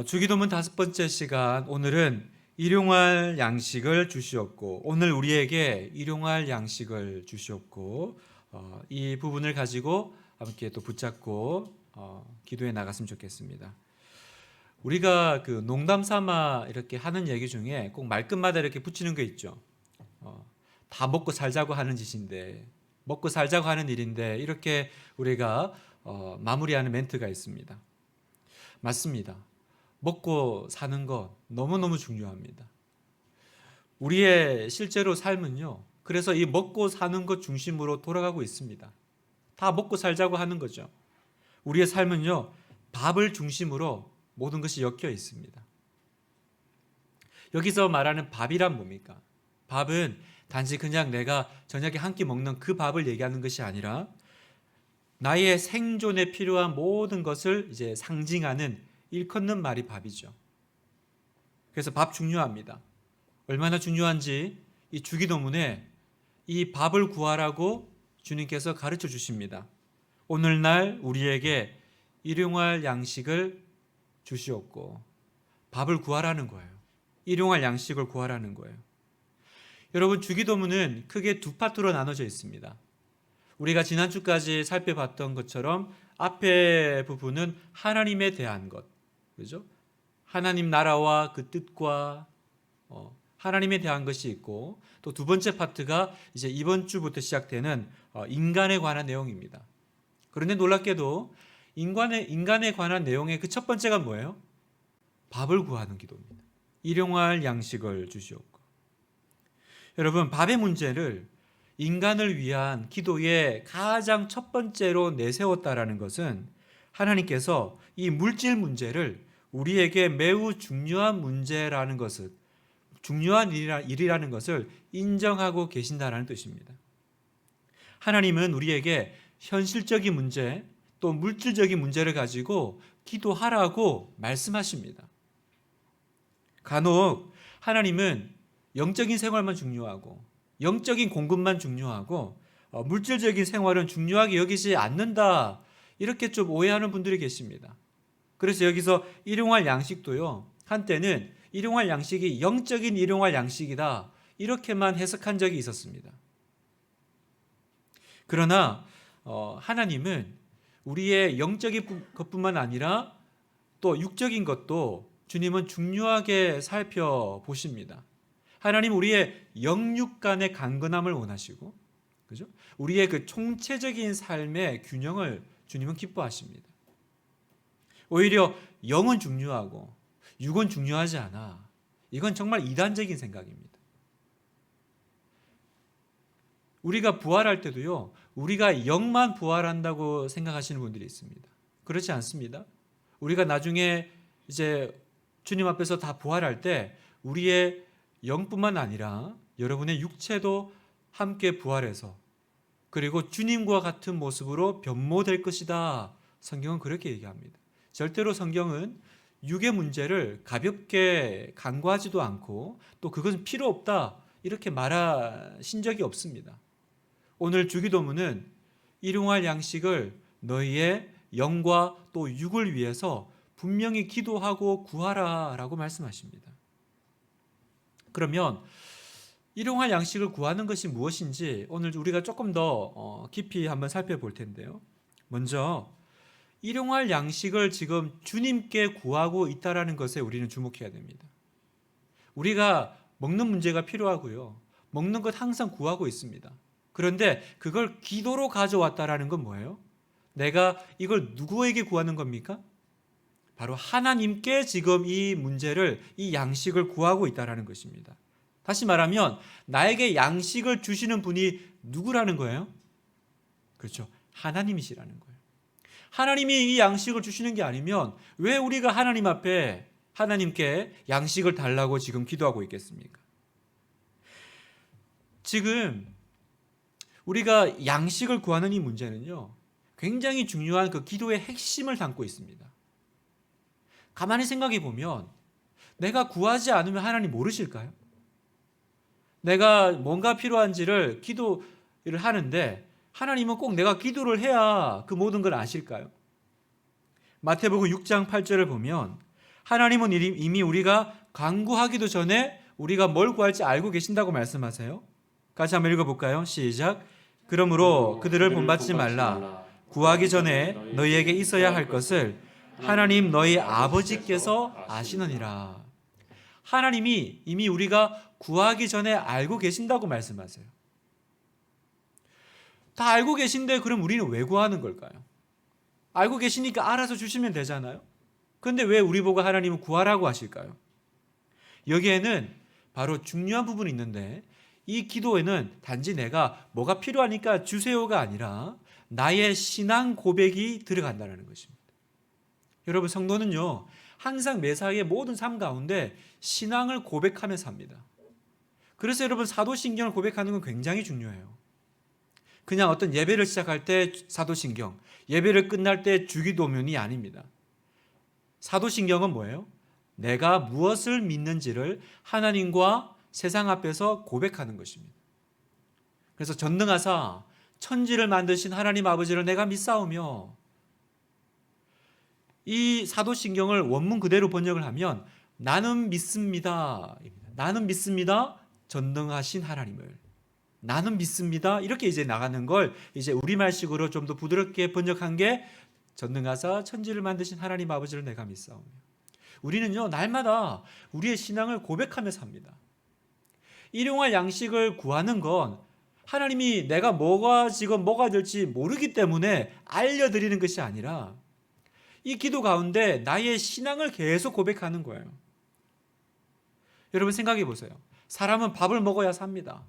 주기도문 5번째 시간, 오늘은 일용할 양식을 주시옵고, 오늘 우리에게 일용할 양식을 주시옵고, 이 부분을 가지고 함께 또 붙잡고 기도해 나갔으면 좋겠습니다. 우리가 그 농담 삼아 이렇게 하는 얘기 중에 꼭 말끝마다 이렇게 붙이는 게 있죠. 다 먹고 살자고 하는 짓인데, 먹고 살자고 하는 일인데, 이렇게 우리가 마무리하는 멘트가 있습니다. 맞습니다. 먹고 사는 것 너무너무 중요합니다. 우리의 실제로 삶은요, 그래서 이 먹고 사는 것 중심으로 돌아가고 있습니다. 다 먹고 살자고 하는 거죠. 우리의 삶은요, 밥을 중심으로 모든 것이 엮여 있습니다. 여기서 말하는 밥이란 뭡니까? 밥은 단지 그냥 내가 저녁에 한 끼 먹는 그 밥을 얘기하는 것이 아니라 나의 생존에 필요한 모든 것을 이제 상징하는 일컫는 말이 밥이죠. 그래서 밥 중요합니다. 얼마나 중요한지 이 주기도문에 이 밥을 구하라고 주님께서 가르쳐 주십니다. 오늘날 우리에게 일용할 양식을 주시옵고, 밥을 구하라는 거예요. 일용할 양식을 구하라는 거예요. 여러분, 주기도문은 크게 두 파트로 나눠져 있습니다. 우리가 지난주까지 살펴봤던 것처럼 앞에 부분은 하나님에 대한 것, 그죠? 하나님 나라와 그 뜻과 하나님에 대한 것이 있고, 또 두 번째 파트가 이제 이번 주부터 시작되는 인간에 관한 내용입니다. 그런데 놀랍게도 인간에 관한 내용의 그 첫 번째가 뭐예요? 밥을 구하는 기도입니다. 일용할 양식을 주시옵고. 여러분, 밥의 문제를 인간을 위한 기도의 가장 첫 번째로 내세웠다라는 것은 하나님께서 이 물질 문제를 우리에게 매우 중요한 문제라는 것을, 중요한 일이라는 것을 인정하고 계신다라는 뜻입니다. 하나님은 우리에게 현실적인 문제, 또 물질적인 문제를 가지고 기도하라고 말씀하십니다. 간혹 하나님은 영적인 생활만 중요하고, 영적인 공급만 중요하고, 물질적인 생활은 중요하게 여기지 않는다, 이렇게 좀 오해하는 분들이 계십니다. 그래서 여기서 일용할 양식도요, 한때는 일용할 양식이 영적인 일용할 양식이다, 이렇게만 해석한 적이 있었습니다. 그러나 하나님은 우리의 영적인 것뿐만 아니라 또 육적인 것도 주님은 중요하게 살펴보십니다. 하나님 우리의 영육 간의 강건함을 원하시고, 그죠? 우리의 그 총체적인 삶의 균형을 주님은 기뻐하십니다. 오히려 영은 중요하고 육은 중요하지 않아, 이건 정말 이단적인 생각입니다. 우리가 부활할 때도요, 우리가 영만 부활한다고 생각하시는 분들이 있습니다. 그렇지 않습니다. 우리가 나중에 이제 주님 앞에서 다 부활할 때 우리의 영뿐만 아니라 여러분의 육체도 함께 부활해서, 그리고 주님과 같은 모습으로 변모될 것이다, 성경은 그렇게 얘기합니다. 절대로 성경은 육의 문제를 가볍게 간과하지도 않고, 또 그것은 필요 없다, 이렇게 말하신 적이 없습니다. 오늘 주기도문은 일용할 양식을 너희의 영과 또 육을 위해서 분명히 기도하고 구하라 라고 말씀하십니다. 그러면 일용할 양식을 구하는 것이 무엇인지 오늘 우리가 조금 더 깊이 한번 살펴볼 텐데요. 먼저 일용할 양식을 지금 주님께 구하고 있다라는 것에 우리는 주목해야 됩니다. 우리가 먹는 문제가 필요하고요, 먹는 것 항상 구하고 있습니다. 그런데 그걸 기도로 가져왔다라는 건 뭐예요? 내가 이걸 누구에게 구하는 겁니까? 바로 하나님께 지금 이 문제를, 이 양식을 구하고 있다라는 것입니다. 다시 말하면 나에게 양식을 주시는 분이 누구라는 거예요? 그렇죠. 하나님이시라는 거예요. 하나님이 이 양식을 주시는 게 아니면 왜 우리가 하나님 앞에 하나님께 양식을 달라고 지금 기도하고 있겠습니까? 지금 우리가 양식을 구하는 이 문제는요, 굉장히 중요한 그 기도의 핵심을 담고 있습니다. 가만히 생각해 보면 내가 구하지 않으면 하나님 모르실까요? 내가 뭔가 필요한지를 기도를 하는데 하나님은 꼭 내가 기도를 해야 그 모든 걸 아실까요? 마태복음 6장 8절을 보면 하나님은 이미 우리가 간구하기도 전에 우리가 뭘 구할지 알고 계신다고 말씀하세요. 같이 한번 읽어볼까요? 시작. 그러므로 그들을 본받지 말라. 구하기 전에 너희에게 있어야 할 것을 하나님 너희 아버지께서 아시느니라. 하나님이 이미 우리가 구하기 전에 알고 계신다고 말씀하세요. 다 알고 계신데 그럼 우리는 왜 구하는 걸까요? 알고 계시니까 알아서 주시면 되잖아요. 그런데 왜 우리 보고 하나님은 구하라고 하실까요? 여기에는 바로 중요한 부분이 있는데, 이 기도에는 단지 내가 뭐가 필요하니까 주세요가 아니라 나의 신앙 고백이 들어간다는 것입니다. 여러분, 성도는요 항상 매사의 모든 삶 가운데 신앙을 고백하며 삽니다. 그래서 여러분, 사도신경을 고백하는 건 굉장히 중요해요. 그냥 어떤 예배를 시작할 때 사도신경, 예배를 끝날 때 주기도문이 아닙니다. 사도신경은 뭐예요? 내가 무엇을 믿는지를 하나님과 세상 앞에서 고백하는 것입니다. 그래서 전능하사 천지를 만드신 하나님 아버지를 내가 믿사오며, 이 사도신경을 원문 그대로 번역을 하면 나는 믿습니다. 나는 믿습니다. 전능하신 하나님을. 나는 믿습니다. 이렇게 이제 나가는 걸 이제 우리말식으로 좀 더 부드럽게 번역한 게 전능하사 천지를 만드신 하나님 아버지를 내가 믿사오며. 우리는요 날마다 우리의 신앙을 고백하며 삽니다. 일용할 양식을 구하는 건 하나님이 내가 지금 뭐가 될지 모르기 때문에 알려드리는 것이 아니라 이 기도 가운데 나의 신앙을 계속 고백하는 거예요. 여러분, 생각해 보세요. 사람은 밥을 먹어야 삽니다.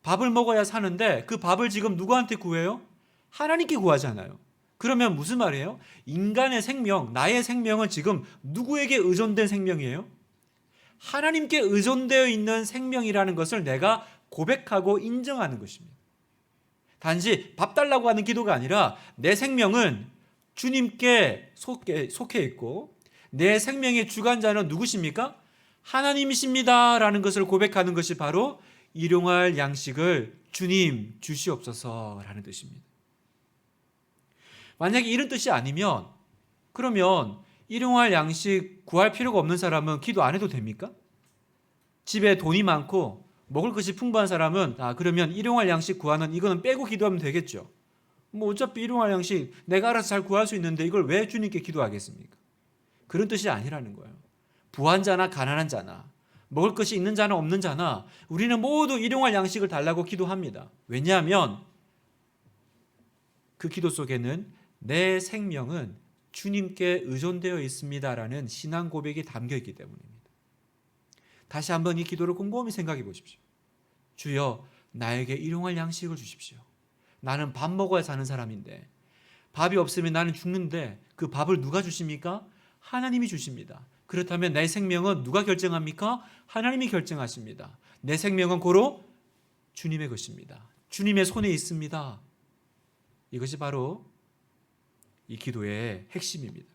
밥을 먹어야 사는데 그 밥을 지금 누구한테 구해요? 하나님께 구하잖아요. 그러면 무슨 말이에요? 인간의 생명, 나의 생명은 지금 누구에게 의존된 생명이에요? 하나님께 의존되어 있는 생명이라는 것을 내가 고백하고 인정하는 것입니다. 단지 밥 달라고 하는 기도가 아니라 내 생명은 주님께 속해 있고 내 생명의 주관자는 누구십니까? 하나님이십니다 라는 것을 고백하는 것이 바로 일용할 양식을 주님 주시옵소서라는 뜻입니다. 만약에 이런 뜻이 아니면 그러면 일용할 양식 구할 필요가 없는 사람은 기도 안 해도 됩니까? 집에 돈이 많고 먹을 것이 풍부한 사람은 그러면 일용할 양식 구하는 이거는 빼고 기도하면 되겠죠. 뭐 어차피 일용할 양식 내가 알아서 잘 구할 수 있는데 이걸 왜 주님께 기도하겠습니까? 그런 뜻이 아니라는 거예요. 부한 자나 가난한 자나 먹을 것이 있는 자나 없는 자나 우리는 모두 일용할 양식을 달라고 기도합니다. 왜냐하면 그 기도 속에는 내 생명은 주님께 의존되어 있습니다라는 신앙 고백이 담겨 있기 때문입니다. 다시 한번 이 기도를 곰곰이 생각해 보십시오. 주여, 나에게 일용할 양식을 주십시오. 나는 밥 먹어야 사는 사람인데 밥이 없으면 나는 죽는데 그 밥을 누가 주십니까? 하나님이 주십니다. 그렇다면 내 생명은 누가 결정합니까? 하나님이 결정하십니다. 내 생명은 고로 주님의 것입니다. 주님의 손에 있습니다. 이것이 바로 이 기도의 핵심입니다.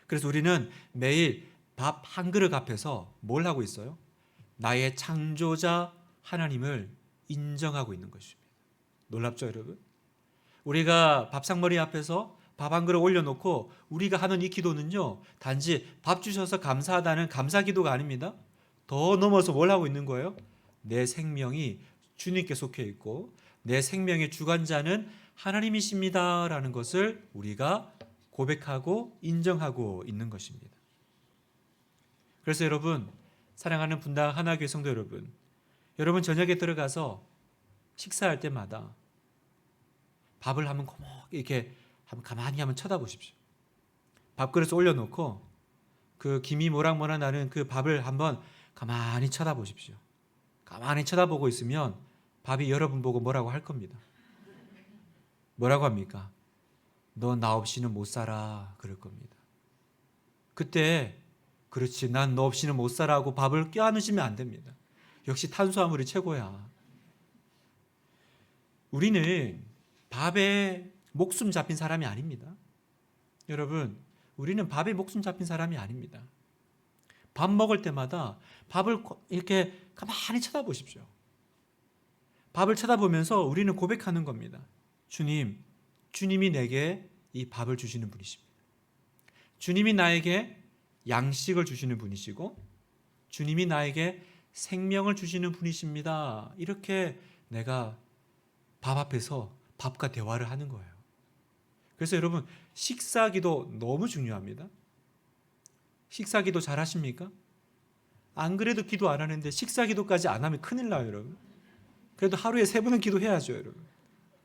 그래서 우리는 매일 밥 한 그릇 앞에서 뭘 하고 있어요? 나의 창조자 하나님을 인정하고 있는 것입니다. 놀랍죠, 여러분? 우리가 밥상머리 앞에서 밥 한 그릇 올려놓고 우리가 하는 이 기도는요, 단지 밥 주셔서 감사하다는 감사 기도가 아닙니다. 더 넘어서 뭘 하고 있는 거예요? 내 생명이 주님께 속해 있고 내 생명의 주관자는 하나님이십니다라는 것을 우리가 고백하고 인정하고 있는 것입니다. 그래서 여러분, 사랑하는 분당 하나교회 성도 여러분, 여러분 저녁에 들어가서 식사할 때마다 밥을 한번 이렇게 가만히 한번 쳐다보십시오. 밥그릇에 올려놓고 그 김이 모락모락 나는 그 밥을 한번 가만히 쳐다보십시오. 가만히 쳐다보고 있으면 밥이 여러분 보고 뭐라고 할 겁니다. 뭐라고 합니까? 너 나 없이는 못 살아, 그럴 겁니다. 그때 그렇지, 난 너 없이는 못 살아 하고 밥을 껴안으시면 안 됩니다. 역시 탄수화물이 최고야. 우리는 밥에 목숨 잡힌 사람이 아닙니다. 여러분, 우리는 밥에 목숨 잡힌 사람이 아닙니다. 밥 먹을 때마다 밥을 이렇게 가만히 쳐다보십시오. 밥을 쳐다보면서 우리는 고백하는 겁니다. 주님, 주님이 내게 이 밥을 주시는 분이십니다. 주님이 나에게 양식을 주시는 분이시고 주님이 나에게 생명을 주시는 분이십니다. 이렇게 내가 밥 앞에서 밥과 대화를 하는 거예요. 그래서 여러분, 식사기도 너무 중요합니다. 식사기도 잘 하십니까? 안 그래도 기도 안 하는데 식사기도까지 안 하면 큰일 나요, 여러분. 그래도 하루에 3번은 기도해야죠, 여러분.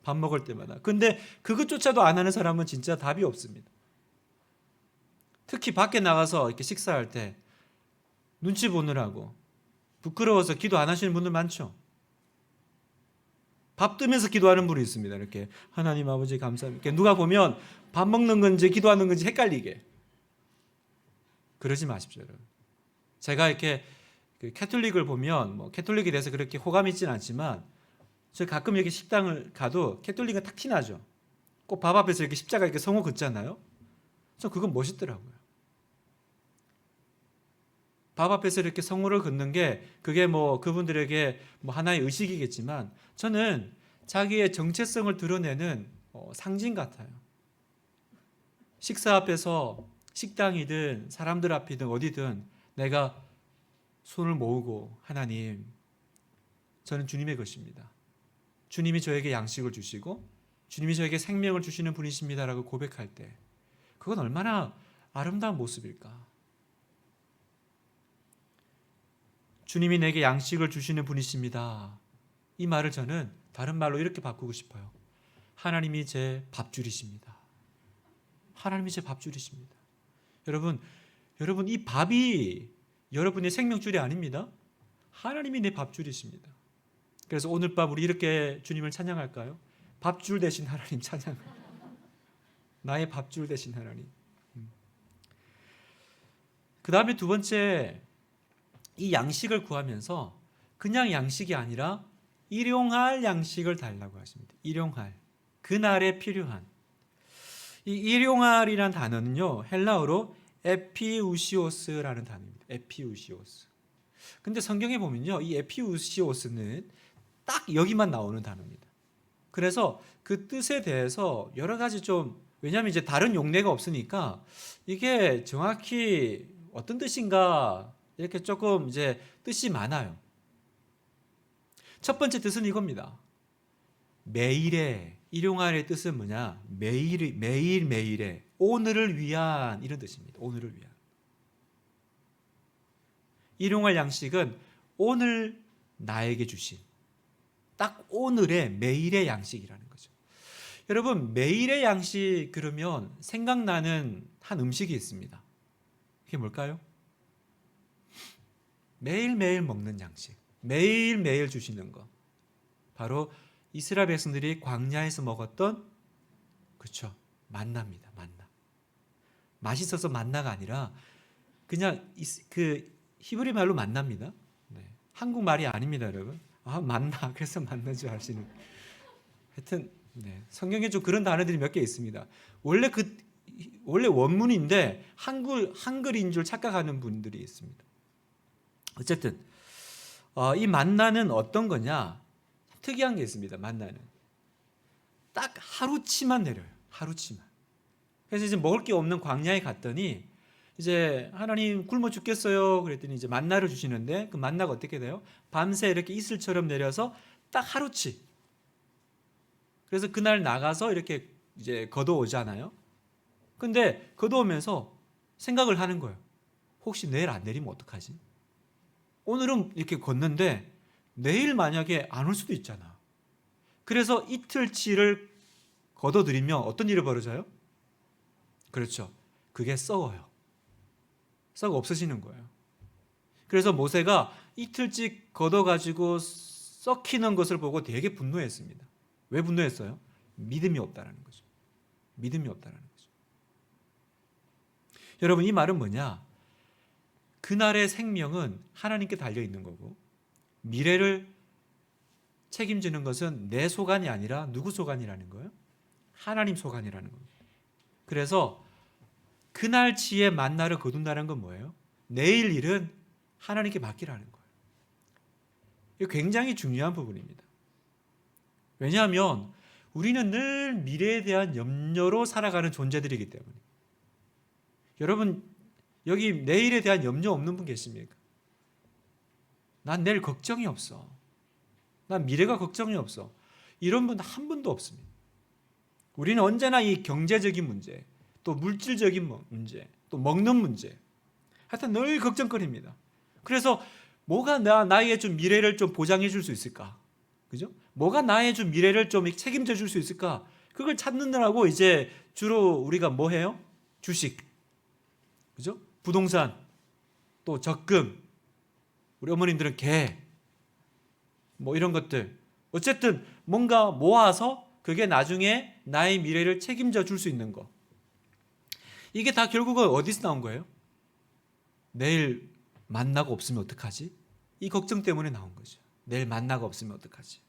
밥 먹을 때마다. 근데 그것조차도 안 하는 사람은 진짜 답이 없습니다. 특히 밖에 나가서 이렇게 식사할 때 눈치 보느라고 부끄러워서 기도 안 하시는 분들 많죠. 밥 뜨면서 기도하는 분이 있습니다. 이렇게 하나님 아버지 감사합니다. 누가 보면 밥 먹는 건지 기도하는 건지 헷갈리게. 그러지 마십시오, 여러분. 제가 이렇게 캐톨릭을 보면 뭐 캐톨릭에 대해서 그렇게 호감이 있지는 않지만 저 가끔 이렇게 식당을 가도 캐톨릭은 탁 티나죠. 꼭 밥 앞에서 이렇게 십자가 이렇게 성호 긋잖아요. 저 그건 멋있더라고요. 밥 앞에서 이렇게 성호를 긋는 게 그게 뭐 그분들에게 뭐 하나의 의식이겠지만 저는 자기의 정체성을 드러내는 상징 같아요. 식사 앞에서 식당이든 사람들 앞이든 어디든 내가 손을 모으고 하나님, 저는 주님의 것입니다. 주님이 저에게 양식을 주시고 주님이 저에게 생명을 주시는 분이십니다라고 고백할 때 그건 얼마나 아름다운 모습일까. 주님이 내게 양식을 주시는 분이십니다. 이 말을 저는 다른 말로 이렇게 바꾸고 싶어요. 하나님이 제 밥줄이십니다. 하나님이 제 밥줄이십니다. 여러분 이 밥이 여러분의 생명줄이 아닙니다. 하나님이 내 밥줄이십니다. 그래서 오늘 밤 우리 이렇게 주님을 찬양할까요? 밥줄 대신 하나님 찬양. 나의 밥줄 대신 하나님. 그 다음에 두 번째, 이 양식을 구하면서 그냥 양식이 아니라 일용할 양식을 달라고 하십니다. 일용할. 그날에 필요한. 이 일용할이라는 단어는요, 헬라어로 에피우시오스라는 단어입니다. 에피우시오스. 근데 성경에 보면요, 이 에피우시오스는 딱 여기만 나오는 단어입니다. 그래서 그 뜻에 대해서 여러 가지 좀, 왜냐하면 이제 다른 용례가 없으니까 이게 정확히 어떤 뜻인가 이렇게 조금 이제 뜻이 많아요. 첫 번째 뜻은 이겁니다. 매일의, 일용할의 뜻은 뭐냐? 매일매일의, 오늘을 위한, 이런 뜻입니다. 오늘을 위한. 일용할 양식은 오늘 나에게 주신, 딱 오늘의 매일의 양식이라는 거죠. 여러분, 매일의 양식 그러면 생각나는 한 음식이 있습니다. 그게 뭘까요? 매일매일 먹는 양식, 매일매일 주시는 거. 바로 이스라엘 백성들이 광야에서 먹었던, 그렇죠, 만나입니다. 만나. 맛있어서 만나가 아니라 그냥 그 히브리 말로 만나입니다. 네. 한국 말이 아닙니다, 여러분. 아, 만나, 그래서 만난 줄 아시는. 하여튼 네. 성경에 좀 그런 단어들이 몇 개 있습니다. 원래 원문인데 한글인 줄 착각하는 분들이 있습니다. 어쨌든 이 만나는 어떤 거냐? 특이한 게 있습니다. 만나는 딱 하루치만 내려요. 하루치만. 그래서 이제 먹을 게 없는 광야에 갔더니 이제 하나님 굶어 죽겠어요. 그랬더니 이제 만나를 주시는데 그 만나가 어떻게 돼요? 밤새 이렇게 이슬처럼 내려서 딱 하루치. 그래서 그날 나가서 이렇게 이제 걷어오잖아요. 근데 걷어오면서 생각을 하는 거예요. 혹시 내일 안 내리면 어떡하지? 오늘은 이렇게 걷는데 내일 만약에 안 올 수도 있잖아. 그래서 이틀치를 걷어들이면 어떤 일이 벌어져요? 그렇죠. 그게 썩어요. 썩어 없어지는 거예요. 그래서 모세가 이틀치 걷어가지고 썩히는 것을 보고 되게 분노했습니다. 왜 분노했어요? 믿음이 없다는 거죠. 믿음이 없다는 거죠. 여러분, 이 말은 뭐냐? 그날의 생명은 하나님께 달려 있는 거고 미래를 책임지는 것은 내 소관이 아니라 누구 소관이라는 거예요? 하나님 소관이라는 겁니다. 그래서 그날치의 만나를 거둔다는 건 뭐예요? 내일 일은 하나님께 맡기라는 거예요. 이거 굉장히 중요한 부분입니다. 왜냐하면 우리는 늘 미래에 대한 염려로 살아가는 존재들이기 때문에 여러분 여기 내일에 대한 염려 없는 분 계십니까? 난 내일 걱정이 없어. 난 미래가 걱정이 없어. 이런 분 한 분도 없습니다. 우리는 언제나 이 경제적인 문제, 또 물질적인 문제, 또 먹는 문제, 하여튼 늘 걱정거립니다. 그래서 뭐가 나의 좀 미래를 좀 보장해 줄 수 있을까? 그죠? 뭐가 나의 좀 미래를 좀 책임져 줄 수 있을까? 그걸 찾느라고 이제 주로 우리가 뭐 해요? 주식, 그죠? 부동산, 또 적금, 우리 어머님들은 개, 뭐 이런 것들. 어쨌든 뭔가 모아서 그게 나중에 나의 미래를 책임져 줄 수 있는 거. 이게 다 결국은 어디서 나온 거예요? 내일 만나고 없으면 어떡하지? 이 걱정 때문에 나온 거죠. 내일 만나고 없으면 어떡하지?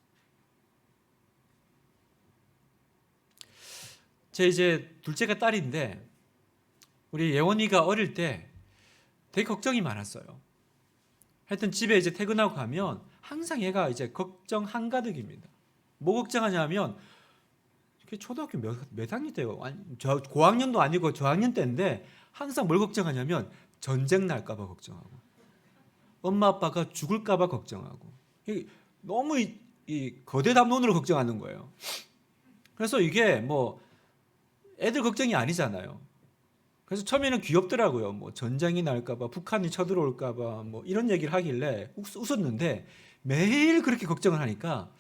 제 이제 둘째가 딸인데 우리 예원이가 어릴 때 되게 걱정이 많았어요. 하여튼 집에 이제 퇴근하고 가면 항상 얘가 이제 걱정 한가득입니다. 뭐 걱정하냐면 초등학교 몇 학년 때요? 저 고학년도 아니고 저학년 때인데 항상 뭘 걱정하냐면 전쟁 날까 봐 걱정하고 엄마 아빠가 죽을까 봐 걱정하고 너무 이 거대 담론으로 걱정하는 거예요. 그래서 이게 뭐 애들 걱정이 아니잖아요. 그래서 처음에는 귀엽더라고요. 뭐 전쟁이 날까 봐, 북한이 쳐들어올까 봐, 뭐 이런 얘기를 하길래 웃었는데 매일 그렇게 걱정을 하니까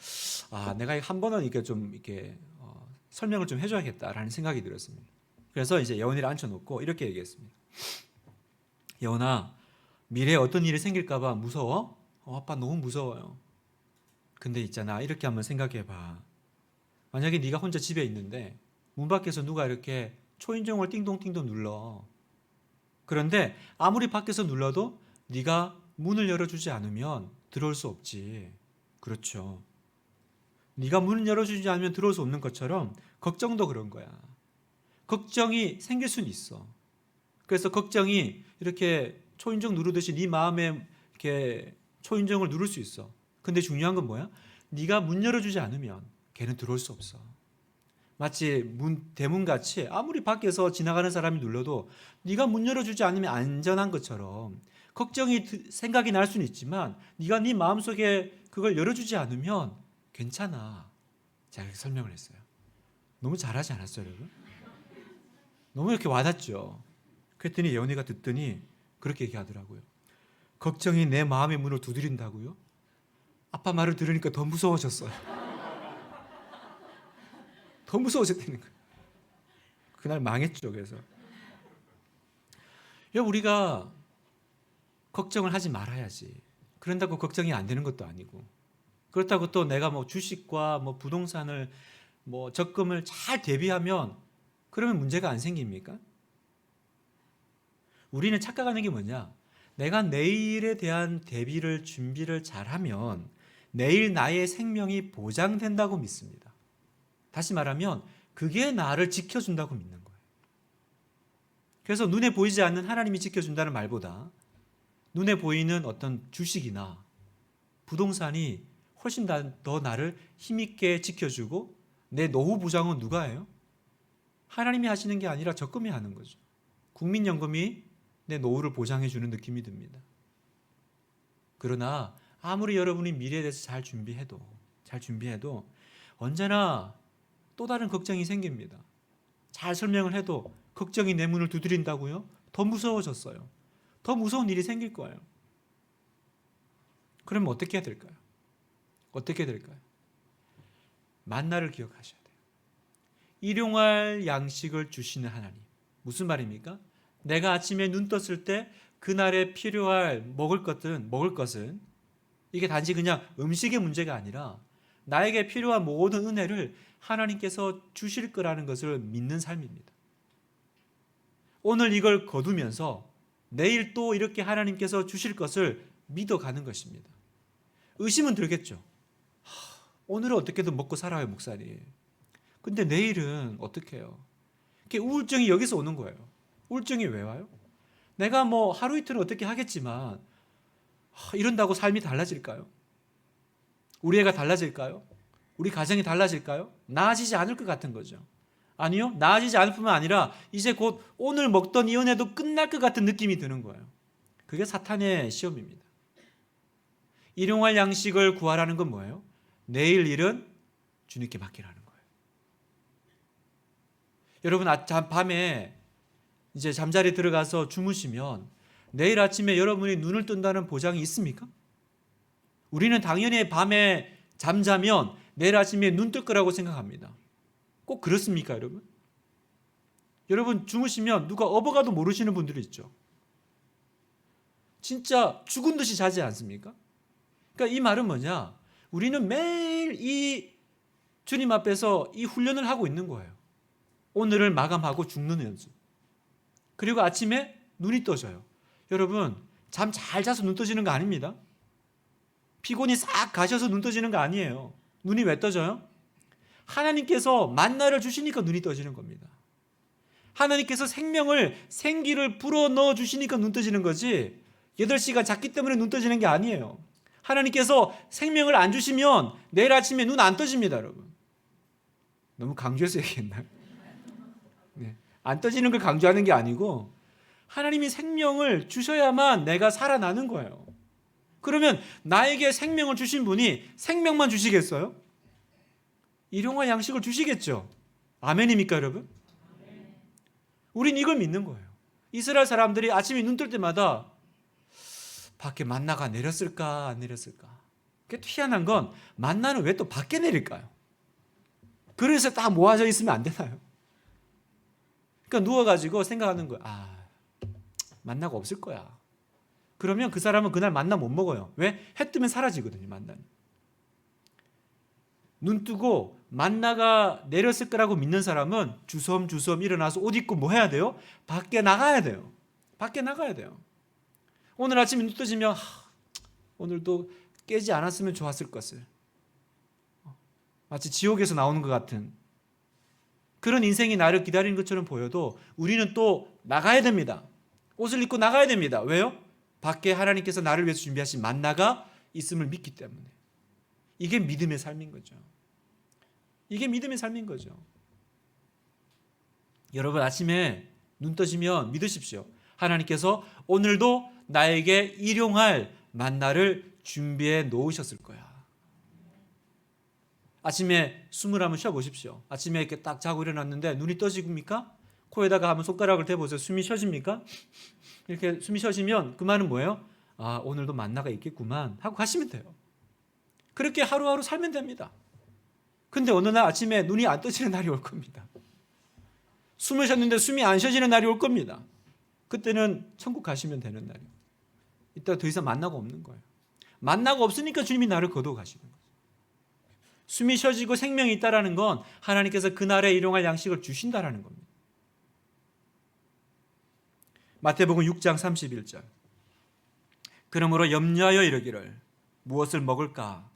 내가 한 번은 이렇게 좀 이렇게 설명을 좀 해줘야겠다라는 생각이 들었습니다. 그래서 이제 예원이를 앉혀놓고 이렇게 얘기했습니다. 예원아, 미래에 어떤 일이 생길까 봐 무서워? 아빠 너무 무서워요. 근데 있잖아, 이렇게 한번 생각해봐. 만약에 네가 혼자 집에 있는데 문 밖에서 누가 이렇게 초인종을 띵동띵동 눌러. 그런데 아무리 밖에서 눌러도 네가 문을 열어주지 않으면 들어올 수 없지. 그렇죠. 네가 문을 열어주지 않으면 들어올 수 없는 것처럼 걱정도 그런 거야. 걱정이 생길 수는 있어. 그래서 걱정이 이렇게 초인종 누르듯이 네 마음에 이렇게 초인종을 누를 수 있어. 근데 중요한 건 뭐야? 네가 문 열어주지 않으면 걔는 들어올 수 없어. 마치 대문같이 아무리 밖에서 지나가는 사람이 눌러도 네가 문 열어주지 않으면 안전한 것처럼 생각이 날 수는 있지만 네가 네 마음속에 그걸 열어주지 않으면 괜찮아. 제가 이렇게 설명을 했어요. 너무 잘하지 않았어요, 여러분? 너무 이렇게 와닿죠. 그랬더니 예원이가 듣더니 그렇게 얘기하더라고요. 걱정이 내 마음의 문을 두드린다고요? 아빠 말을 들으니까 더 무서워졌어요. 더 무서워졌다는 거예요. 그날 망했죠. 그래서 우리가 걱정을 하지 말아야지. 그런다고 걱정이 안 되는 것도 아니고, 그렇다고 또 내가 뭐 주식과 뭐 부동산을 뭐 적금을 잘 대비하면 그러면 문제가 안 생깁니까? 우리는 착각하는 게 뭐냐? 내가 내일에 대한 대비를 준비를 잘하면 내일 나의 생명이 보장된다고 믿습니다. 다시 말하면 그게 나를 지켜준다고 믿는 거예요. 그래서 눈에 보이지 않는 하나님이 지켜준다는 말보다 눈에 보이는 어떤 주식이나 부동산이 훨씬 더 나를 힘있게 지켜주고 내 노후 보장은 누가 해요? 하나님이 하시는 게 아니라 적금이 하는 거죠. 국민연금이 내 노후를 보장해 주는 느낌이 듭니다. 그러나 아무리 여러분이 미래에 대해서 잘 준비해도 언제나 또 다른 걱정이 생깁니다. 잘 설명을 해도 걱정이 내 문을 두드린다고요? 더 무서워졌어요. 더 무서운 일이 생길 거예요. 그러면 어떻게 해야 될까요? 만나를 기억하셔야 돼요. 일용할 양식을 주시는 하나님. 무슨 말입니까? 내가 아침에 눈 떴을 때 그날에 필요할 먹을 것은 이게 단지 그냥 음식의 문제가 아니라 나에게 필요한 모든 은혜를 하나님께서 주실 거라는 것을 믿는 삶입니다. 오늘 이걸 거두면서 내일 또 이렇게 하나님께서 주실 것을 믿어가는 것입니다. 의심은 들겠죠. 오늘은 어떻게든 먹고 살아요, 목사님. 근데 내일은 어떻게 해요? 우울증이 여기서 오는 거예요. 우울증이 왜 와요? 내가 뭐 하루 이틀은 어떻게 하겠지만 이런다고 삶이 달라질까요? 우리 애가 달라질까요? 우리 가정이 달라질까요? 나아지지 않을 것 같은 거죠. 아니요. 나아지지 않을 뿐만 아니라 이제 곧 오늘 먹던 이 은혜도 끝날 것 같은 느낌이 드는 거예요. 그게 사탄의 시험입니다. 일용할 양식을 구하라는 건 뭐예요? 내일 일은 주님께 맡기라는 거예요. 여러분 밤에 이제 잠자리에 들어가서 주무시면 내일 아침에 여러분이 눈을 뜬다는 보장이 있습니까? 우리는 당연히 밤에 잠자면 내일 아침에 눈 뜰 거라고 생각합니다. 꼭 그렇습니까, 여러분? 여러분 주무시면 누가 업어가도 모르시는 분들이 있죠. 진짜 죽은 듯이 자지 않습니까? 그러니까 이 말은 뭐냐? 우리는 매일 이 주님 앞에서 이 훈련을 하고 있는 거예요. 오늘을 마감하고 죽는 연습. 그리고 아침에 눈이 떠져요. 여러분 잠 잘 자서 눈 떠지는 거 아닙니다. 피곤이 싹 가셔서 눈 떠지는 거 아니에요. 눈이 왜 떠져요? 하나님께서 만나를 주시니까 눈이 떠지는 겁니다. 하나님께서 생기를 불어넣어 주시니까 눈 떠지는 거지 8시간 잤기 때문에 눈 떠지는 게 아니에요. 하나님께서 생명을 안 주시면 내일 아침에 눈 안 떠집니다, 여러분. 너무 강조해서 얘기했나요? 네. 안 떠지는 걸 강조하는 게 아니고 하나님이 생명을 주셔야만 내가 살아나는 거예요. 그러면 나에게 생명을 주신 분이 생명만 주시겠어요? 일용할 양식을 주시겠죠. 아멘입니까, 여러분? 우린 이걸 믿는 거예요. 이스라엘 사람들이 아침에 눈 뜰 때마다 밖에 만나가 내렸을까 안 내렸을까. 그게 희한한 건 만나는 왜 또 밖에 내릴까요? 그래서 딱 모아져 있으면 안 되나요? 그러니까 누워가지고 생각하는 거예요. 만나가 없을 거야. 그러면 그 사람은 그날 만나 못 먹어요. 왜? 해 뜨면 사라지거든요, 만나는. 눈 뜨고 만나가 내렸을 거라고 믿는 사람은 주섬주섬 일어나서 옷 입고 뭐 해야 돼요? 밖에 나가야 돼요. 밖에 나가야 돼요. 오늘 아침에 눈 떠지면 오늘도 깨지 않았으면 좋았을 것을. 마치 지옥에서 나오는 것 같은 그런 인생이 나를 기다리는 것처럼 보여도 우리는 또 나가야 됩니다. 옷을 입고 나가야 됩니다. 왜요? 밖에 하나님께서 나를 위해서 준비하신 만나가 있음을 믿기 때문에. 이게 믿음의 삶인 거죠. 이게 믿음의 삶인 거죠. 여러분 아침에 눈 떠지면 믿으십시오. 하나님께서 오늘도 나에게 일용할 만나를 준비해 놓으셨을 거야. 아침에 숨을 한번 쉬어보십시오. 아침에 이렇게 딱 자고 일어났는데 눈이 떠집니까? 코에다가 한번 손가락을 대보세요. 숨이 쉬어집니까? 이렇게 숨이 쉬어지면 그 말은 뭐예요? 오늘도 만나가 있겠구만 하고 가시면 돼요. 그렇게 하루하루 살면 됩니다. 근데 어느 날 아침에 눈이 안 떠지는 날이 올 겁니다. 숨을 쉬었는데 숨이 안 쉬어지는 날이 올 겁니다. 그때는 천국 가시면 되는 날이에요. 이따 더 이상 만나가 없는 거예요. 만나가 없으니까 주님이 나를 거두어 가시는 거예요. 숨이 쉬어지고 생명이 있다는 건 하나님께서 그날에 일용할 양식을 주신다라는 겁니다. 마태복음 6장 31절. 그러므로 염려하여 이르기를 무엇을 먹을까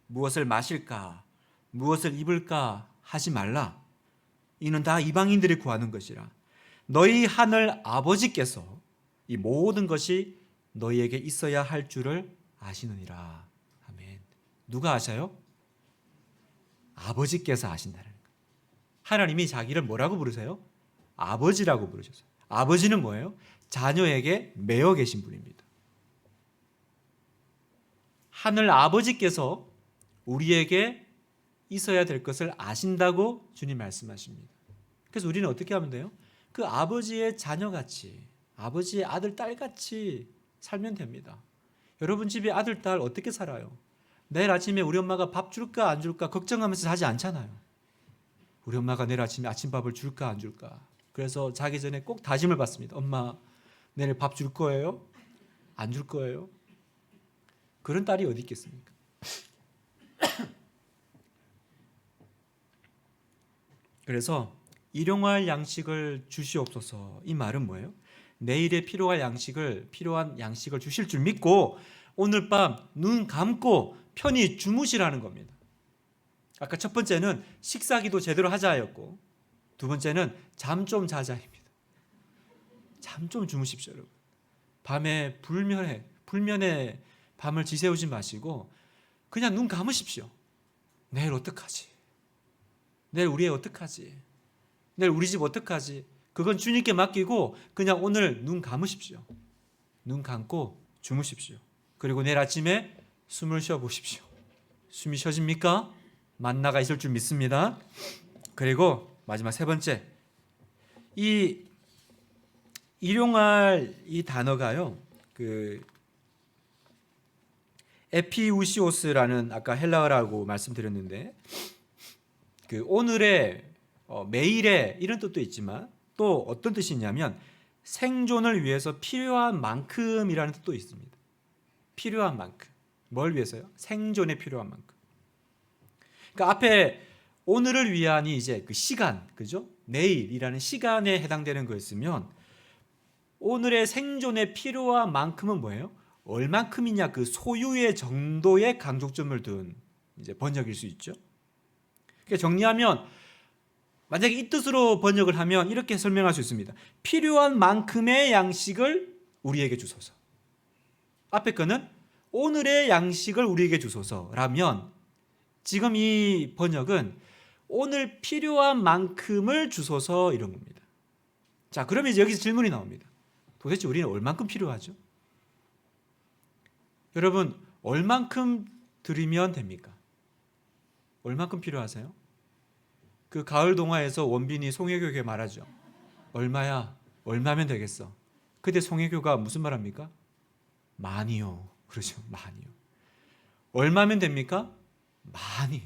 무엇을 마실까 무엇을 입을까 하지 말라. 이는 다 이방인들이 구하는 것이라. 너희 하늘 아버지께서 이 모든 것이 너희에게 있어야 할 줄을 아시느니라. 아멘. 누가 아셔요? 아버지께서 아신다는 거예요. 하나님이 자기를 뭐라고 부르세요? 아버지라고 부르셨어요. 아버지는 뭐예요? 자녀에게 매여 계신 분입니다. 하늘 아버지께서 우리에게 있어야 될 것을 아신다고 주님 말씀하십니다. 그래서 우리는 어떻게 하면 돼요? 그 아버지의 자녀같이, 아버지의 아들, 딸같이 살면 됩니다. 여러분 집에 아들, 딸 어떻게 살아요? 내일 아침에 우리 엄마가 밥 줄까 안 줄까 걱정하면서 자지 않잖아요. 우리 엄마가 내일 아침에 아침밥을 줄까 안 줄까. 그래서 자기 전에 꼭 다짐을 받습니다. 엄마 내일 밥 줄 거예요? 안 줄 거예요? 그런 딸이 어디 있겠습니까? 그래서 일용할 양식을 주시옵소서. 이 말은 뭐예요? 내일에 필요한 양식을 주실 줄 믿고 오늘 밤 눈 감고 편히 주무시라는 겁니다. 아까 첫 번째는 식사기도 제대로 하자였고 두 번째는 잠 좀 자자입니다. 잠 좀 주무십시오, 여러분. 밤에 불면에 밤을 지새우지 마시고 그냥 눈 감으십시오. 내일 어떡하지? 내일 우리 애 어떡하지? 내일 우리 집 어떡하지? 그건 주님께 맡기고 그냥 오늘 눈 감으십시오. 눈 감고 주무십시오. 그리고 내일 아침에 숨을 쉬어 보십시오. 숨이 쉬어집니까? 만나가 있을 줄 믿습니다. 그리고 마지막 세 번째, 이 일용할 이 단어가요, 그 에피우시오스라는 아까 헬라어라고 말씀드렸는데, 그 오늘의 매일의 이런 뜻도 있지만 또 어떤 뜻이 있냐면 생존을 위해서 필요한 만큼이라는 뜻도 있습니다. 필요한 만큼. 뭘 위해서요? 생존에 필요한 만큼. 그러니까 앞에 오늘을 위한이 이제 그 시간, 그죠? 내일이라는 시간에 해당되는 거였으면 오늘의 생존에 필요한 만큼은 뭐예요? 얼만큼이냐, 그 소유의 정도의 강조점을 둔 이제 번역일 수 있죠. 그러니까 정리하면 만약에 이 뜻으로 번역을 하면 이렇게 설명할 수 있습니다. 필요한 만큼의 양식을 우리에게 주소서. 앞에 거는 오늘의 양식을 우리에게 주소서라면 지금 이 번역은 오늘 필요한 만큼을 주소서 이런 겁니다. 자, 그러면 이제 여기서 질문이 나옵니다. 도대체 우리는 얼만큼 필요하죠? 여러분, 얼만큼 드리면 됩니까? 얼만큼 필요하세요? 그 가을 동화에서 원빈이 송혜교에게 말하죠. 얼마야? 얼마면 되겠어? 그때 송혜교가 무슨 말합니까? 많이요. 그러죠. 많이요. 얼마면 됩니까? 많이.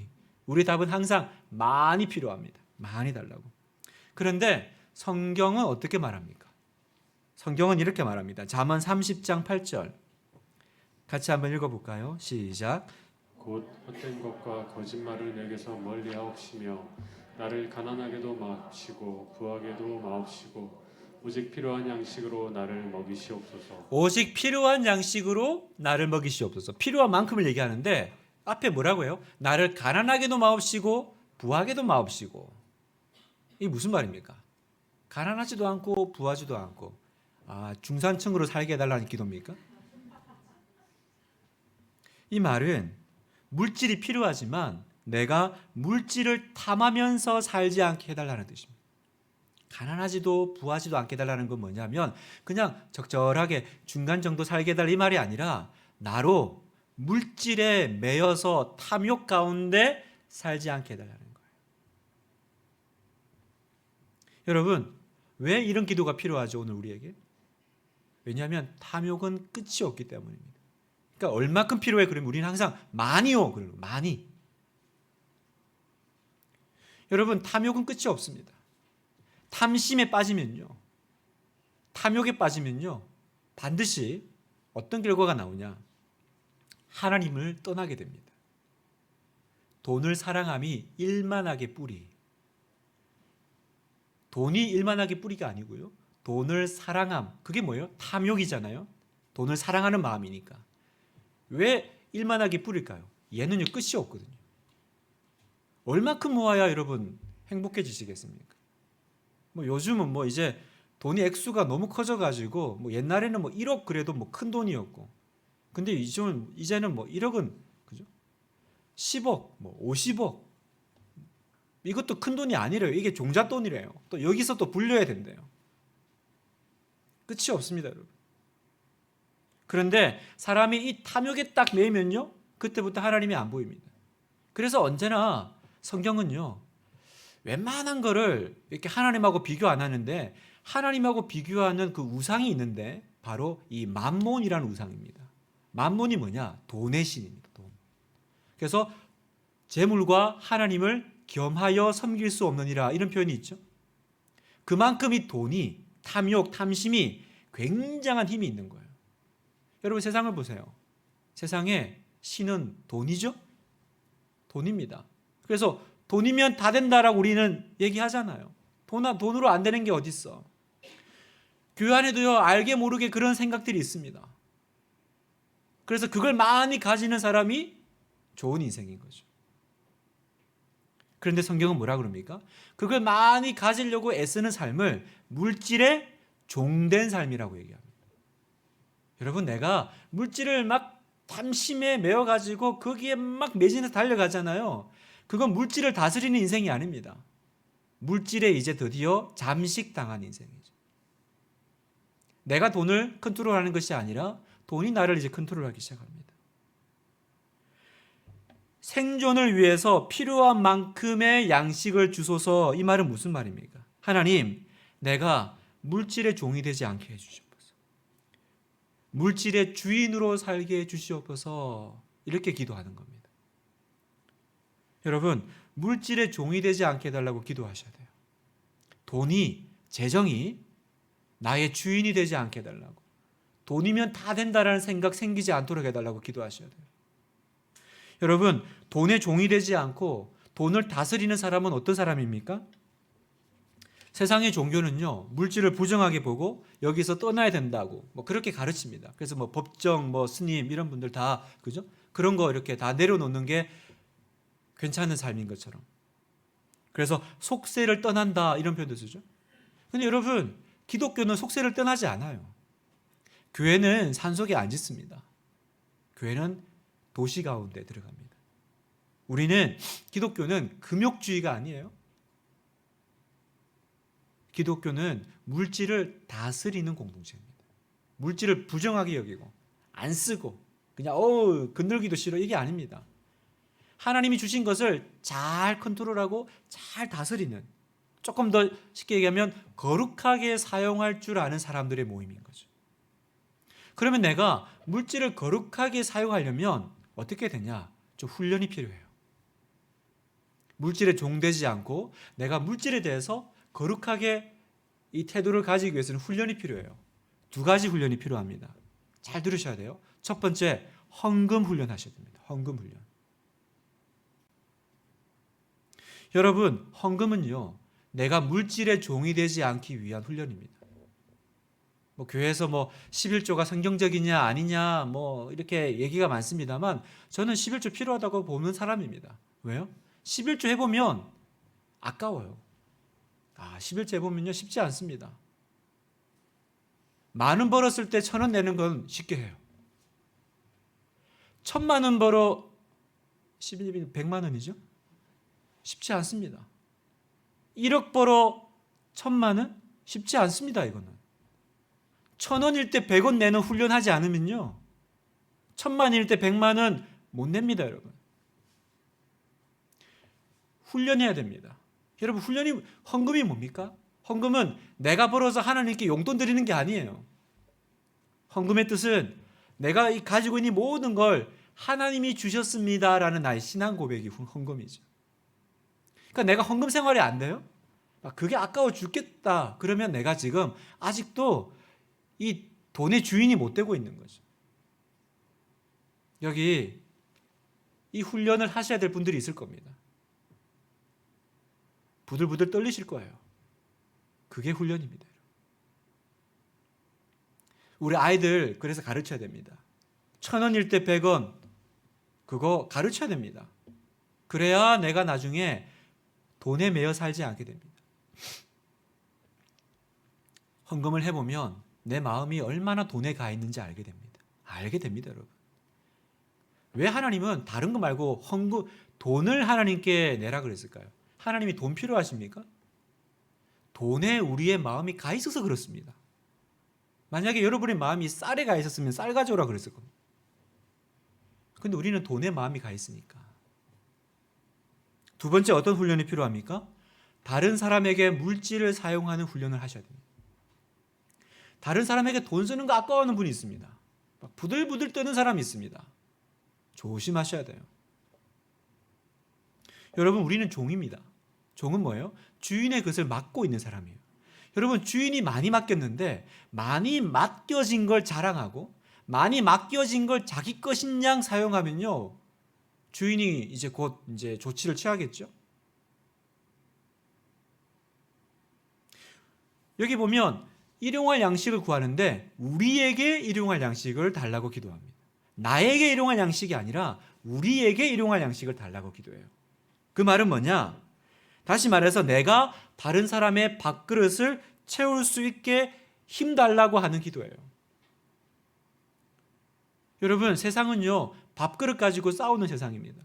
우리 답은 항상 많이 필요합니다. 많이 달라고. 그런데 성경은 어떻게 말합니까? 성경은 이렇게 말합니다. 잠언 30장 8절. 같이 한번 읽어볼까요? 시작. 곧 헛된 것과 거짓말을 내게서 멀리하옵시며 나를 가난하게도 마옵시고 부하게도 마옵시고 오직 필요한 양식으로 나를 먹이시옵소서. 오직 필요한 양식으로 나를 먹이시옵소서. 필요한 만큼을 얘기하는데 앞에 뭐라고요? 나를 가난하게도 마옵시고 부하게도 마옵시고. 이게 무슨 말입니까? 가난하지도 않고 부하지도 않고, 중산층으로 살게 해달라는 기도입니까? 이 말은 물질이 필요하지만 내가 물질을 탐하면서 살지 않게 해달라는 뜻입니다. 가난하지도 부하지도 않게 해달라는 건 뭐냐면 그냥 적절하게 중간 정도 살게 해달라 이 말이 아니라 나로 물질에 매여서 탐욕 가운데 살지 않게 해달라는 거예요. 여러분, 왜 이런 기도가 필요하죠, 오늘 우리에게? 왜냐하면 탐욕은 끝이 없기 때문입니다. 그러니까 얼마큼 필요해? 그러면 우리는 항상 많이요. 그러는 거예요. 많이. 여러분, 탐욕은 끝이 없습니다. 탐심에 빠지면요, 탐욕에 빠지면요, 반드시 어떤 결과가 나오냐? 하나님을 떠나게 됩니다. 돈을 사랑함이 일만하게 뿌리. 돈이 일만하게 뿌리가 아니고요, 돈을 사랑함, 그게 뭐예요? 탐욕이잖아요. 돈을 사랑하는 마음이니까. 왜 일만하게 뿌릴까요? 얘는요, 끝이 없거든요. 얼마큼 모아야 여러분 행복해지시겠습니까? 요즘은 이제 돈이 액수가 너무 커져가지고 옛날에는 1억 그래도 큰 돈이었고, 근데 이제는 1억은 그죠? 10억, 50억, 이것도 큰 돈이 아니래요. 이게 종잣돈이래요. 또 여기서 또 불려야 된대요. 끝이 없습니다, 여러분. 그런데 사람이 이 탐욕에 딱 매이면요, 그때부터 하나님이 안 보입니다. 그래서 언제나 성경은요, 웬만한 거를 이렇게 하나님하고 비교 안 하는데 하나님하고 비교하는 그 우상이 있는데 바로 이 맘몬이라는 우상입니다. 맘몬이 뭐냐? 돈의 신입니다. 돈. 그래서 재물과 하나님을 겸하여 섬길 수 없느니라, 이런 표현이 있죠. 그만큼 이 돈이, 탐욕, 탐심이 굉장한 힘이 있는 거예요. 여러분, 세상을 보세요. 세상에 신은 돈이죠? 돈입니다. 그래서 돈이면 다 된다라고 우리는 얘기하잖아요. 돈으로 안 되는 게 어디 있어? 교회 안에도요, 알게 모르게 그런 생각들이 있습니다. 그래서 그걸 많이 가지는 사람이 좋은 인생인 거죠. 그런데 성경은 뭐라 그럽니까? 그걸 많이 가지려고 애쓰는 삶을 물질에 종된 삶이라고 얘기합니다. 여러분, 내가 물질을 막 탐심에 매여가지고 거기에 막 매진해서 달려가잖아요. 그건 물질을 다스리는 인생이 아닙니다. 물질에 이제 드디어 잠식당한 인생이죠. 내가 돈을 컨트롤하는 것이 아니라 돈이 나를 이제 컨트롤하기 시작합니다. 생존을 위해서 필요한 만큼의 양식을 주소서. 이 말은 무슨 말입니까? 하나님, 내가 물질의 종이 되지 않게 해주시옵소서. 물질의 주인으로 살게 해주시옵소서. 이렇게 기도하는 겁니다. 여러분, 물질의 종이 되지 않게 해달라고 기도하셔야 돼요. 돈이, 재정이 나의 주인이 되지 않게 해달라고, 돈이면 다 된다라는 생각 생기지 않도록 해달라고 기도하셔야 돼요. 여러분, 돈의 종이 되지 않고 돈을 다스리는 사람은 어떤 사람입니까? 세상의 종교는요, 물질을 부정하게 보고 여기서 떠나야 된다고 그렇게 가르칩니다. 그래서 법정, 스님 이런 분들 다 그죠? 그런 거 이렇게 다 내려놓는 게 괜찮은 삶인 것처럼. 그래서 속세를 떠난다 이런 표현도 쓰죠. 근데 여러분, 기독교는 속세를 떠나지 않아요. 교회는 산속에 안 짓습니다. 교회는 도시 가운데 들어갑니다. 우리는, 기독교는 금욕주의가 아니에요. 기독교는 물질을 다스리는 공동체입니다. 물질을 부정하게 여기고 안 쓰고 그냥 건들기도 싫어, 이게 아닙니다. 하나님이 주신 것을 잘 컨트롤하고 잘 다스리는, 조금 더 쉽게 얘기하면 거룩하게 사용할 줄 아는 사람들의 모임인 거죠. 그러면 내가 물질을 거룩하게 사용하려면 어떻게 되냐? 좀 훈련이 필요해요. 물질에 종되지 않고 내가 물질에 대해서 거룩하게 이 태도를 가지기 위해서는 훈련이 필요해요. 두 가지 훈련이 필요합니다. 잘 들으셔야 돼요. 첫 번째, 헌금 훈련하셔야 됩니다. 헌금 훈련. 여러분, 헌금은요, 내가 물질의 종이 되지 않기 위한 훈련입니다. 교회에서 11조가 성경적이냐 아니냐 이렇게 얘기가 많습니다만, 저는 11조 필요하다고 보는 사람입니다. 왜요? 11조 해보면 아까워요. 11조 해보면요, 쉽지 않습니다. 10,000원 벌었을 때 1,000원 내는 건 쉽게 해요. 1,000,000원 벌어 11이 100만 원이죠? 쉽지 않습니다. 1억 벌어 1,000만 원? 쉽지 않습니다. 이거는 1,000원일 때 100원 내는 훈련하지 않으면요, 1,000만 원일 때 100만 원 못 냅니다. 여러분, 훈련해야 됩니다. 여러분, 헌금이 뭡니까? 헌금은 내가 벌어서 하나님께 용돈 드리는 게 아니에요. 헌금의 뜻은 내가 가지고 있는 모든 걸 하나님이 주셨습니다라는 나의 신앙 고백이 헌금이죠. 그러니까 내가 헌금 생활이 안 돼요? 그게 아까워 죽겠다. 그러면 내가 지금 아직도 이 돈의 주인이 못 되고 있는 거죠. 여기 이 훈련을 하셔야 될 분들이 있을 겁니다. 부들부들 떨리실 거예요. 그게 훈련입니다. 우리 아이들 그래서 가르쳐야 됩니다. 1,000원일 때 100원, 그거 가르쳐야 됩니다. 그래야 내가 나중에 돈에 매여 살지 않게 됩니다. 헌금을 해보면 내 마음이 얼마나 돈에 가 있는지 알게 됩니다. 알게 됩니다, 여러분. 왜 하나님은 다른 거 말고 돈을 하나님께 내라 그랬을까요? 하나님이 돈 필요하십니까? 돈에 우리의 마음이 가 있어서 그렇습니다. 만약에 여러분의 마음이 쌀에 가 있었으면 쌀 가져오라 그랬을 겁니다. 근데 우리는 돈에 마음이 가 있으니까. 두 번째, 어떤 훈련이 필요합니까? 다른 사람에게 물질을 사용하는 훈련을 하셔야 됩니다. 다른 사람에게 돈 쓰는 거 아까워하는 분이 있습니다. 막 부들부들 떠는 사람이 있습니다. 조심하셔야 돼요. 여러분, 우리는 종입니다. 종은 뭐예요? 주인의 것을 맡고 있는 사람이에요. 여러분, 주인이 많이 맡겼는데 많이 맡겨진 걸 자랑하고 많이 맡겨진 걸 자기 것인 양 사용하면요, 주인이 이제 곧 조치를 취하겠죠. 여기 보면 일용할 양식을 구하는데 우리에게 일용할 양식을 달라고 기도합니다. 나에게 일용할 양식이 아니라 우리에게 일용할 양식을 달라고 기도해요. 그 말은 뭐냐? 다시 말해서 내가 다른 사람의 밥그릇을 채울 수 있게 힘 달라고 하는 기도예요. 여러분, 세상은요, 밥그릇 가지고 싸우는 세상입니다.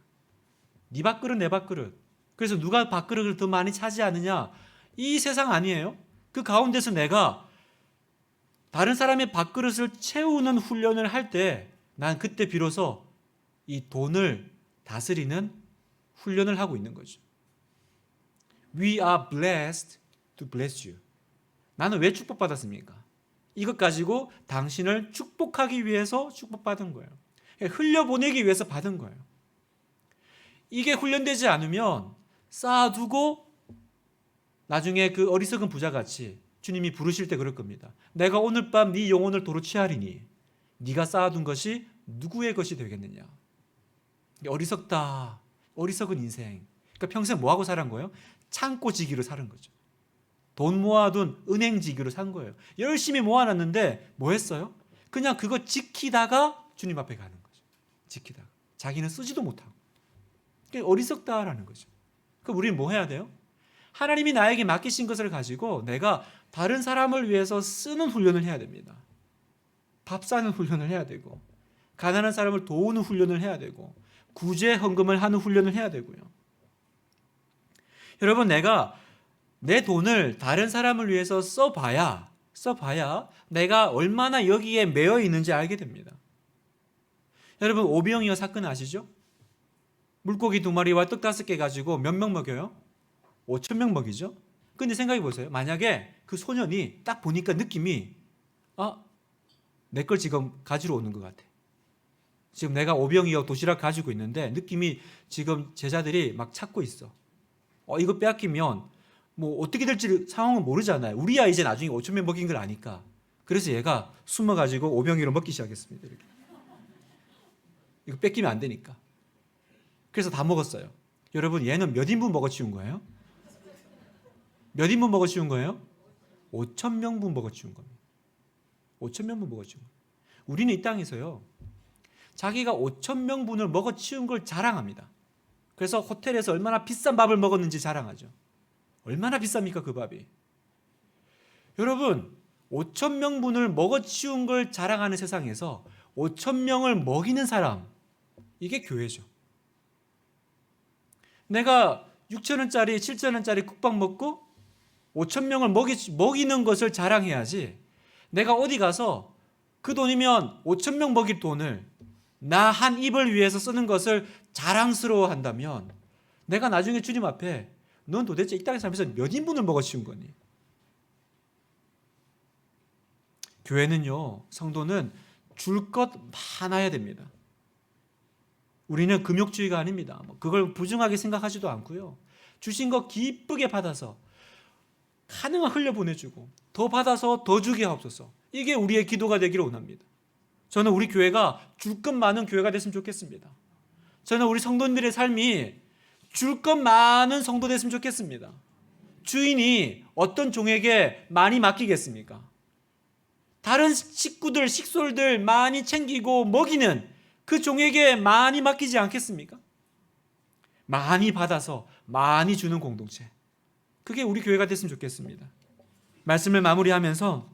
네 밥그릇 내 밥그릇. 그래서 누가 밥그릇을 더 많이 차지하느냐, 이 세상 아니에요. 그 가운데서 내가 다른 사람의 밥그릇을 채우는 훈련을 할 때 난 그때 비로소 이 돈을 다스리는 훈련을 하고 있는 거죠. We are blessed to bless you. 나는 왜 축복받았습니까? 이것 가지고 당신을 축복하기 위해서 축복받은 거예요. 흘려보내기 위해서 받은 거예요. 이게 훈련되지 않으면 쌓아두고 나중에 그 어리석은 부자같이 주님이 부르실 때 그럴 겁니다. 내가 오늘 밤 네 영혼을 도로 취하리니 네가 쌓아둔 것이 누구의 것이 되겠느냐. 어리석다. 어리석은 인생. 그러니까 평생 뭐하고 살은 거예요? 창고지기로 사는 거죠. 돈 모아둔 은행지기로 산 거예요. 열심히 모아놨는데 뭐 했어요? 그냥 그거 지키다가 주님 앞에 가는 거죠. 지키다가. 자기는 쓰지도 못하고. 그러니까 어리석다라는 거죠. 그럼 우리는 뭐 해야 돼요? 하나님이 나에게 맡기신 것을 가지고 내가 다른 사람을 위해서 쓰는 훈련을 해야 됩니다. 밥 사는 훈련을 해야 되고, 가난한 사람을 도우는 훈련을 해야 되고, 구제 헌금을 하는 훈련을 해야 되고요. 여러분, 내가 내 돈을 다른 사람을 위해서 써봐야 내가 얼마나 여기에 매여 있는지 알게 됩니다. 여러분, 오병이어 사건 아시죠? 물고기 2마리와 떡 5개 가지고 몇 명 먹여요? 5,000명 먹이죠. 근데 생각해 보세요. 만약에 그 소년이 딱 보니까 느낌이 내 걸 지금 가지러 오는 것 같아. 지금 내가 오병이어 도시락 가지고 있는데 느낌이 지금 제자들이 막 찾고 있어. 이거 빼앗기면 뭐 어떻게 될지 상황은 모르잖아요. 우리야 이제 나중에 5,000명 먹인 걸 아니까. 그래서 얘가 숨어가지고 오병이어로 먹기 시작했습니다. 이렇게. 이거 뺏기면 안 되니까. 그래서 다 먹었어요. 여러분, 얘는 몇 인분 먹어치운 거예요? 몇 인분 먹어치운 거예요? 5,000명분 먹어치운 겁니다. 5,000명분 먹어치운 거예요. 우리는 이 땅에서요, 자기가 5,000명분을 먹어치운 걸 자랑합니다. 그래서 호텔에서 얼마나 비싼 밥을 먹었는지 자랑하죠. 얼마나 비쌉니까, 그 밥이? 여러분, 5,000명분을 먹어치운 걸 자랑하는 세상에서 5,000명을 먹이는 사람, 이게 교회죠. 내가 6,000원짜리, 7,000원짜리 국밥 먹고 5,000명을 먹이는 것을 자랑해야지, 내가 어디 가서 그 돈이면 5,000명 먹일 돈을 나 한 입을 위해서 쓰는 것을 자랑스러워 한다면 내가 나중에 주님 앞에 넌 도대체 이 땅에 살면서 몇 인분을 먹어치운 거니? 교회는요, 성도는 줄 것 많아야 됩니다. 우리는 금욕주의가 아닙니다. 그걸 부정하게 생각하지도 않고요. 주신 거 기쁘게 받아서 가능한 흘려보내주고 더 받아서 더 주게 하옵소서. 이게 우리의 기도가 되기를 원합니다. 저는 우리 교회가 줄 것 많은 교회가 됐으면 좋겠습니다. 저는 우리 성도님들의 삶이 줄 것 많은 성도 됐으면 좋겠습니다. 주인이 어떤 종에게 많이 맡기겠습니까? 다른 식구들, 식솔들 많이 챙기고 먹이는 그 종에게 많이 맡기지 않겠습니까? 많이 받아서 많이 주는 공동체. 그게 우리 교회가 됐으면 좋겠습니다. 말씀을 마무리하면서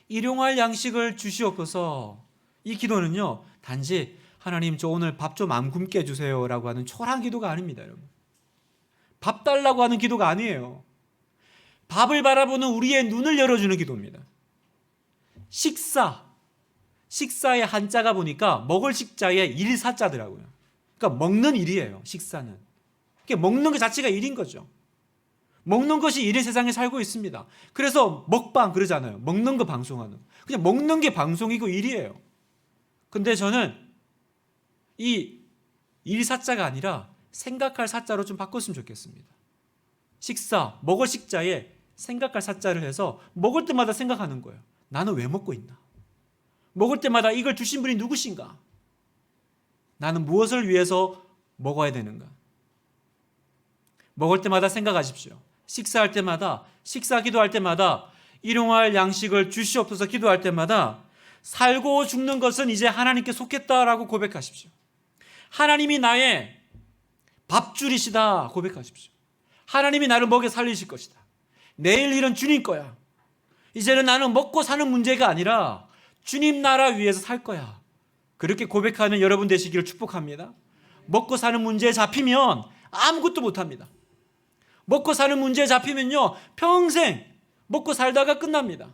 일용할 양식을 주시옵소서. 이 기도는요, 단지 하나님 저 오늘 밥 좀 안 굶게 해주세요 라고 하는 초라한 기도가 아닙니다. 여러분, 밥 달라고 하는 기도가 아니에요. 밥을 바라보는 우리의 눈을 열어주는 기도입니다. 식사의 한자가 보니까 먹을 식자의 일사자더라고요. 그러니까 먹는 일이에요. 식사는. 그러니까 먹는 것 자체가 일인 거죠. 먹는 것이 일의 세상에 살고 있습니다. 그래서 먹방 그러잖아요. 먹는 거 방송하는. 그냥 먹는 게 방송이고 일이에요. 근데 저는 이 일사자가 아니라 생각할 사자로 좀 바꿨으면 좋겠습니다. 식사, 먹을 식자에 생각할 사자를 해서 먹을 때마다 생각하는 거예요. 나는 왜 먹고 있나? 먹을 때마다 이걸 주신 분이 누구신가? 나는 무엇을 위해서 먹어야 되는가? 먹을 때마다 생각하십시오. 식사할 때마다, 식사 기도할 때마다, 일용할 양식을 주시옵소서 기도할 때마다 살고 죽는 것은 이제 하나님께 속했다라고 고백하십시오. 하나님이 나의 밥줄이시다 고백하십시오. 하나님이 나를 먹여 살리실 것이다. 내일 일은 주님 거야. 이제는 나는 먹고 사는 문제가 아니라 주님 나라 위해서 살 거야. 그렇게 고백하는 여러분 되시기를 축복합니다. 먹고 사는 문제에 잡히면 아무것도 못합니다. 먹고 사는 문제에 잡히면요, 평생 먹고 살다가 끝납니다.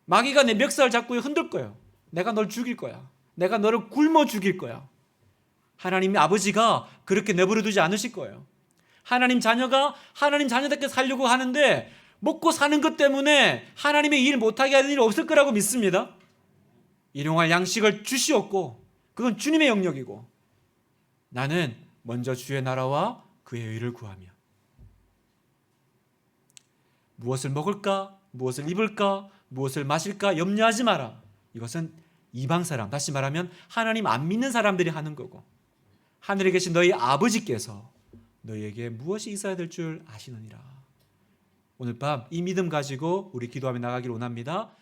마귀가 내 멱살 잡고 흔들 거예요. 내가 널 죽일 거야. 내가 너를 굶어 죽일 거야. 하나님의 아버지가 그렇게 내버려 두지 않으실 거예요. 하나님 자녀가 하나님 자녀답게 살려고 하는데 먹고 사는 것 때문에 하나님의 일 못하게 하는 일이 없을 거라고 믿습니다. 일용할 양식을 주시옵고 그건 주님의 영역이고 나는 먼저 주의 나라와 그의 의를 구하며 무엇을 먹을까? 무엇을 입을까? 무엇을 마실까? 염려하지 마라. 이것은 이방 사람, 다시 말하면 하나님 안 믿는 사람들이 하는 거고 하늘에 계신 너희 아버지께서 너희에게 무엇이 있어야 될 줄 아시느니라. 오늘 밤 이 믿음 가지고 우리 기도하며 나가기를 원합니다.